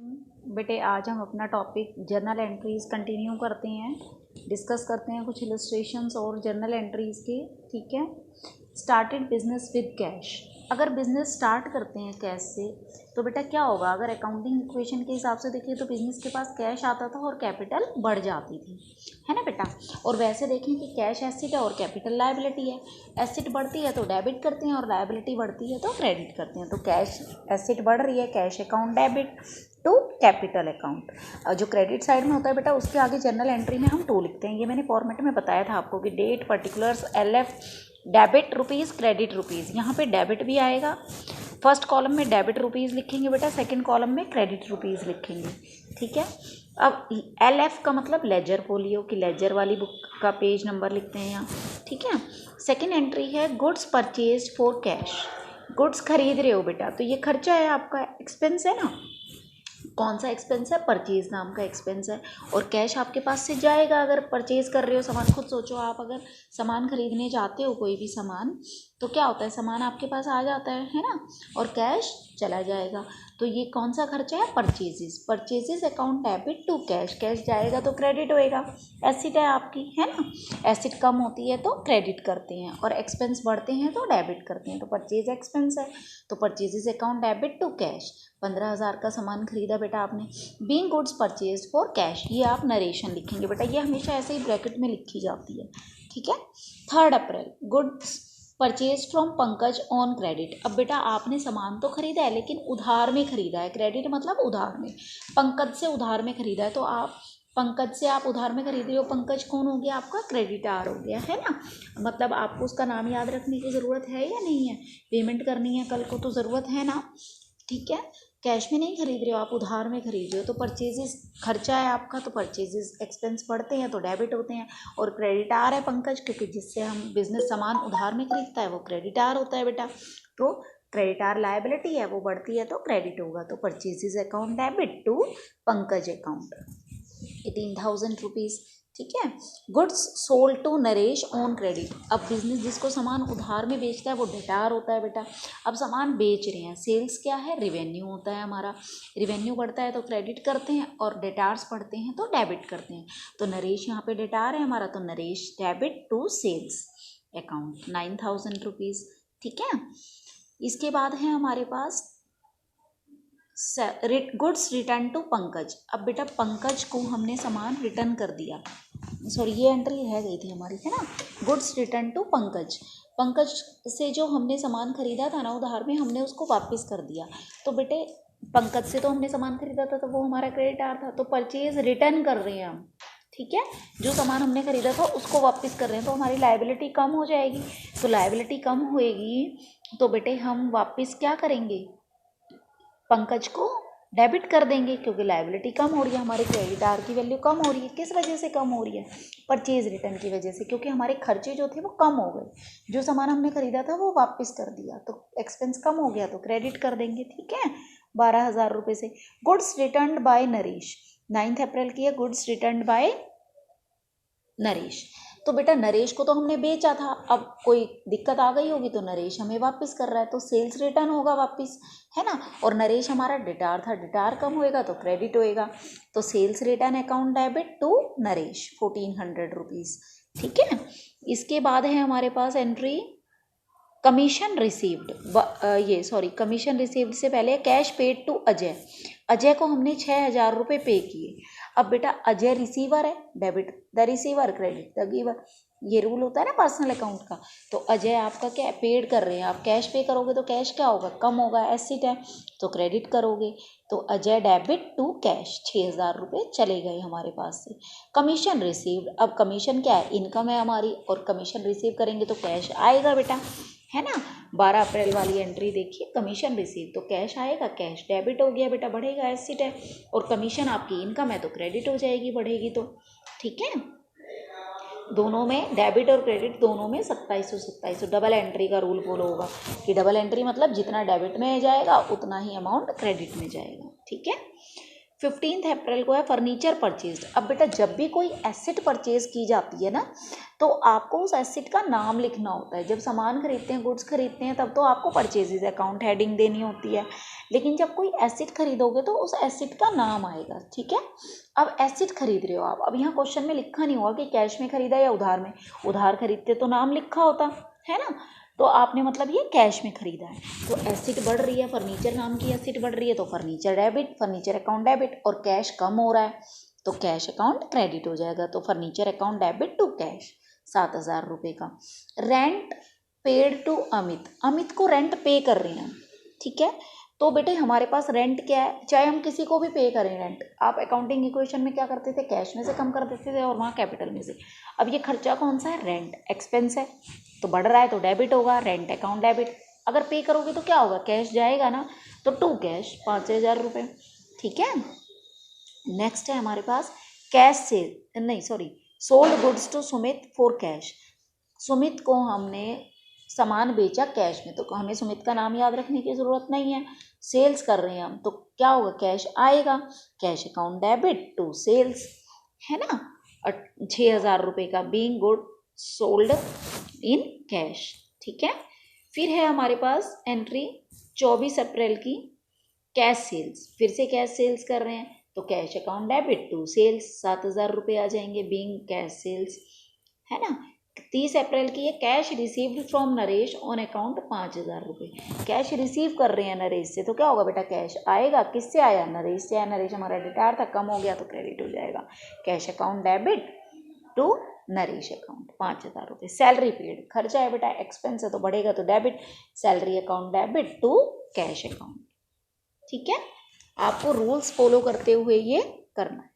बेटे आज हम अपना टॉपिक जर्नल एंट्रीज़ कंटिन्यू करते हैं, डिस्कस करते हैं कुछ इलस्ट्रेशंस और जर्नल एंट्रीज़ के। ठीक है। Started business with cash. अगर बिज़नेस स्टार्ट करते हैं कैश से तो बेटा क्या होगा, अगर अकाउंटिंग इक्वेशन के हिसाब से देखिए तो बिज़नेस के पास कैश आता था और कैपिटल बढ़ जाती थी, है ना बेटा। और वैसे देखें कि कैश एसिड है और कैपिटल लायबिलिटी है। एसिड बढ़ती है तो डेबिट करते हैं और लायबिलिटी बढ़ती है तो क्रेडिट करते हैं। तो कैश एसिड बढ़ रही है, cash account debit to capital account. जो क्रेडिट साइड में होता है बेटा उसके आगे जर्नल एंट्री में हम 2 लिखते हैं। ये मैंने फॉर्मेट में बताया था आपको कि date, particulars, LF, debit rupees, credit rupees. यहाँ पे डेबिट भी आएगा, फर्स्ट कॉलम में डेबिट रुपीज़ लिखेंगे बेटा, सेकंड कॉलम में क्रेडिट रुपीज़ लिखेंगे। ठीक है। अब LF का मतलब लेजर फोलियो की लेजर वाली बुक का पेज नंबर लिखते हैं यहाँ। ठीक है। सेकेंड एंट्री है goods purchase for cash. Goods खरीद रहे हो बेटा तो ये खर्चा है, आपका एक्सपेंस है ना। कौन सा एक्सपेंस है? परचेज नाम का एक्सपेंस है। और कैश आपके पास से जाएगा अगर परचेज कर रहे हो सामान। खुद सोचो, आप अगर सामान खरीदने जाते हो कोई भी सामान तो क्या होता है, सामान आपके पास आ जाता है ना, और कैश चला जाएगा। तो ये कौन सा खर्चा है? Purchases. Purchases account debit to cash. Cash जाएगा तो क्रेडिट होएगा। एसिड है आपकी, है ना। एसिड कम होती है तो क्रेडिट करते हैं और एक्सपेंस बढ़ते हैं तो डेबिट करते हैं। तो परचेज एक्सपेंस है तो purchases account debit to cash. 15,000 का सामान खरीदा बेटा आपने। Being goods purchase for cash, ये आप नरेशन लिखेंगे बेटा। ये हमेशा ऐसे ही ब्रैकेट में लिखी जाती है। ठीक है। 3 April goods purchase from Pankaj on credit. अब बेटा आपने सामान तो खरीदा है लेकिन उधार में खरीदा है। क्रेडिट मतलब उधार में। पंकज से उधार में खरीदा है तो आप पंकज से आप उधार में खरीद रहे हो। पंकज कौन हो गया? आपका क्रेडिटार हो गया, है ना। मतलब आपको उसका नाम याद रखने की ज़रूरत है या नहीं है? पेमेंट करनी है कल को तो ज़रूरत है ना। ठीक है। कैश में नहीं खरीद रहे हो, आप उधार में खरीद रहे हो तो परचेजेस खर्चा है आपका, तो परचेजेस एक्सपेंस बढ़ते हैं तो डेबिट होते हैं। और क्रेडिटार है पंकज, क्योंकि जिससे हम बिजनेस सामान उधार में खरीदता है वो क्रेडिटार होता है बेटा। तो क्रेडिटार लायबिलिटी है वो बढ़ती है तो क्रेडिट होगा। तो purchases account debit to Pankaj account 18,000 rupees. ठीक है। Goods sold to Naresh on credit. अब बिजनेस जिसको सामान उधार में बेचता है वो डेटार होता है बेटा। अब सामान बेच रहे हैं, सेल्स क्या है? रिवेन्यू होता है हमारा। रिवेन्यू बढ़ता है तो क्रेडिट करते हैं और डेटार्स बढ़ते हैं तो डेबिट करते हैं। तो नरेश यहाँ पे डेटार है हमारा तो Naresh debit to sales account 9,000 rupees. ठीक है। इसके बाद है हमारे पास गुड्स रिटर्न टू पंकज। अब बेटा पंकज को हमने सामान रिटर्न कर दिया, सॉरी ये एंट्री रह गई थी हमारी, है ना। Goods return to Pankaj. Pankaj से जो हमने सामान खरीदा था ना उधार में, हमने उसको वापस कर दिया। तो बेटे पंकज से तो हमने सामान खरीदा था तो वो हमारा क्रेडिटार था, तो परचेज रिटर्न कर रहे हैं हम। ठीक है। जो सामान हमने खरीदा था उसको वापस कर रहे हैं तो हमारी लायबिलिटी कम हो जाएगी। तो लायबिलिटी कम होएगी तो बेटे हम वापस क्या करेंगे? पंकज को डेबिट कर देंगे, क्योंकि लायबिलिटी कम हो रही है, हमारे क्रेडिटार की वैल्यू कम हो रही है। किस वजह से कम हो रही है? परचेज रिटर्न की वजह से, क्योंकि हमारे खर्चे जो थे वो कम हो गए। जो सामान हमने खरीदा था वो वापस कर दिया तो एक्सपेंस कम हो गया तो क्रेडिट कर देंगे। ठीक है। 12,000 रुपये से। Goods return by Naresh. 9 अप्रैल की है गुड्स रिटर्न बाय नरेश। तो बेटा नरेश को तो हमने बेचा था, अब कोई दिक्कत आ गई होगी तो नरेश हमें वापस कर रहा है तो सेल्स रिटर्न होगा वापस, है ना। और नरेश हमारा डेटार था, डेटार कम होएगा तो क्रेडिट होएगा। तो sales return account debit to Naresh 1,400 rupees. ठीक है। इसके बाद है हमारे पास entry commission received. Commission received से पहले cash paid to Ajay. Ajay को हमने 6,000 रुपये पे किए। अब बेटा अजय रिसीवर है, debit the receiver, credit the giver. ये रूल होता है ना पर्सनल अकाउंट का। तो अजय आपका क्या पेड कर रहे हैं, आप कैश पे करोगे तो कैश क्या होगा? कम होगा, एसिड है तो क्रेडिट करोगे। तो अजय डेबिट टू कैश 6,000 रुपये चले गए हमारे पास से। Commission received. अब कमीशन क्या है? इनकम है हमारी, और कमीशन रिसीव करेंगे तो कैश आएगा बेटा, है ना। 12 अप्रैल वाली एंट्री देखिए, कमीशन रिसीव तो कैश आएगा, कैश डेबिट हो गया बेटा, बढ़ेगा, एसिड है। और कमीशन आपकी इनकम है तो क्रेडिट हो जाएगी, बढ़ेगी तो। ठीक है। दोनों में डेबिट और क्रेडिट दोनों में 2700 डबल एंट्री का रूल फॉलो होगा कि डबल एंट्री मतलब जितना डेबिट में जाएगा उतना ही अमाउंट क्रेडिट में जाएगा। ठीक है। 15 अप्रैल को है फर्नीचर परचेज। अब बेटा जब भी कोई एसेट परचेज की जाती है ना, तो आपको उस एसेट का नाम लिखना होता है। जब सामान खरीदते हैं, गुड्स खरीदते हैं, तब तो आपको परचेजेज अकाउंट हेडिंग देनी होती है, लेकिन जब कोई एसेट खरीदोगे तो उस एसेट का नाम आएगा, ठीक है। अब एसेट खरीद रहे हो आप, अब यहाँ क्वेश्चन में लिखा नहीं हुआ कि कैश में खरीदा या उधार में। उधार खरीदते तो नाम लिखा होता है ना, तो आपने मतलब ये कैश में खरीदा है। तो एसेट बढ़ रही है, फर्नीचर नाम की एसेट बढ़ रही है, तो furniture debit, furniture account debit, और कैश कम हो रहा है तो कैश अकाउंट क्रेडिट हो जाएगा। तो furniture account debit to cash 7,000 रुपये का। Rent paid to Amit, Amit को रेंट पे कर रहे हैं, ठीक है। तो बेटे हमारे पास रेंट क्या है, चाहे हम किसी को भी पे करें रेंट, आप अकाउंटिंग इक्वेशन में क्या करते थे, कैश में से कम कर देते थे और वहाँ कैपिटल में से। अब ये खर्चा कौन सा है, रेंट एक्सपेंस है, तो बढ़ रहा है तो डेबिट होगा, रेंट अकाउंट डेबिट। अगर पे करोगे तो क्या होगा, कैश जाएगा ना, तो टू कैश 5,000 रुपये, ठीक है। नेक्स्ट है हमारे पास कैश सेल, नहीं sorry, sold goods to Sumit for cash. Sumit को हमने सामान बेचा कैश में, तो हमें सुमित का नाम याद रखने की ज़रूरत नहीं है। सेल्स कर रहे हैं हम, तो क्या होगा, कैश आएगा, cash account debit to sales, है ना। 6,000 रुपये का being good sold in cash, ठीक है। फिर है हमारे पास एंट्री 24 अप्रैल की कैश सेल्स, फिर से कैश सेल्स कर रहे हैं, तो cash account debit to sales 7,000 रुपये आ जाएंगे बीइंग कैश सेल्स, है ना। 30 अप्रैल की है cash received from Naresh on account 5,000 रुपये। कैश रिसीव कर रहे हैं नरेश से, तो क्या होगा बेटा, कैश आएगा, किससे आया, नरेश से आया। नरेश हमारा रिटायर था, कम हो गया तो क्रेडिट हो जाएगा। Cash account debit to Naresh account 5,000 रुपये। सैलरी पेड, खर्चा है बेटा, एक्सपेंस है तो बढ़ेगा तो debit, salary account debit to cash account, ठीक है। आपको रूल्स फॉलो करते हुए ये करना है।